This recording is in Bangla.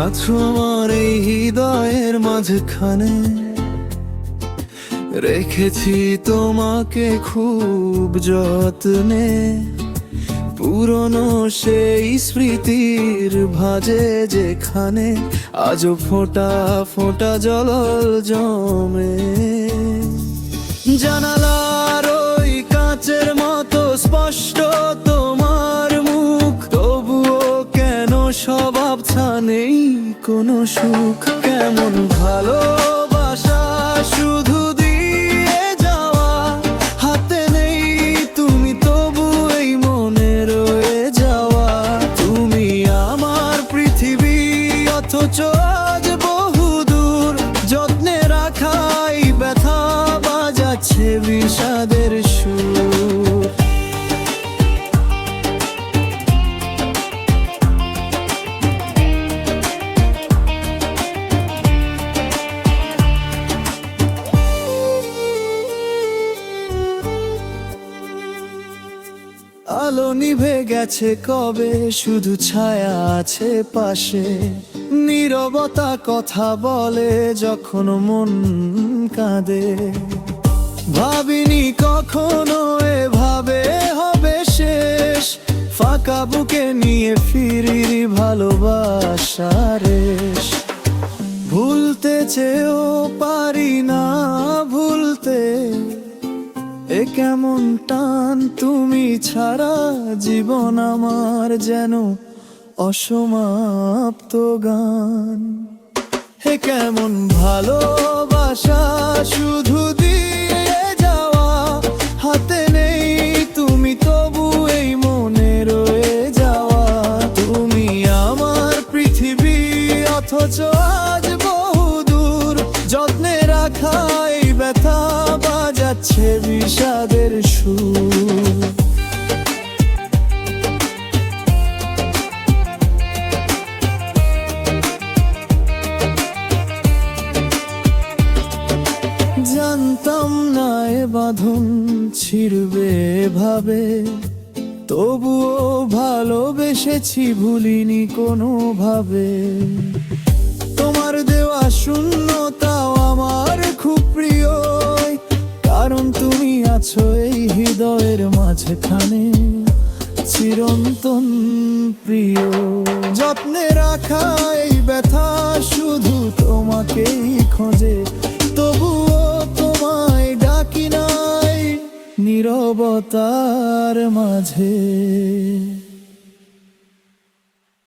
আছো আমার এই হৃদয়ের মাঝখানে, রেখেছি তোমাকে খুব যত্নে। পুরনো সেই স্মৃতির ভাজে যেখানে আজও ফোঁটা ফোঁটা জল জমে। জানালার ওই কাচের মতো স্পষ্ট তোমার মুখ, তবুও কেন স্বভাব নেই কোনো সুখ। কেমন ভালোবাসা শুধু দিয়ে যাওয়া, হাতে নেই তুমি তবু এই মনে রয়ে যাওয়া। তুমি আমার পৃথিবী অথচ আজ বহু দূর, যত্নে রাখাই ব্যথা বাজাচ্ছে বিষাদের সুর। আলো নিভে গেছে কবে, শুধু ছায়া আছে পাশে। নীরবতা কথা বলে যখন মন কাঁদে। ভাবিনি কখনো এভাবে হবে শেষ, ফাঁকা বুকে নিয়ে ফিরি ভালোবাসার রেশ। ভুলতে চেয়েও পারি না ভুলতে, এ কেমন টান তুমি ছাড়া জীবন আমার যেন অসমাপ্ত গান। হে কেমন ভালোবাসা শুধু দিয়ে যাওয়া, হাতে নেই তুমি তবু এই মনে রয়ে যাওয়া। তুমি আমার পৃথিবী অথচ আজ বহু দূর, যত্নে রাখাই ব্যথা বাজাচ্ছে বিষাদের সুর। জানতাম না এ বাঁধন ছিড়বে ভাবে, তবুও ভালোবেসেছি ভুলিনি কোনোভাবে। তোমার দেওয়া শূন্যতাও আমার খুব প্রিয়, কারণ তুমি আছো এই হৃদয়ের মাঝখানে চিরন্তন প্রিয়। যত্নে রাখা এই ব্যথা শুধু তোমাকেই খোঁজে, তবুও তোমায় ডাকি নাই নীরবতার মাঝে।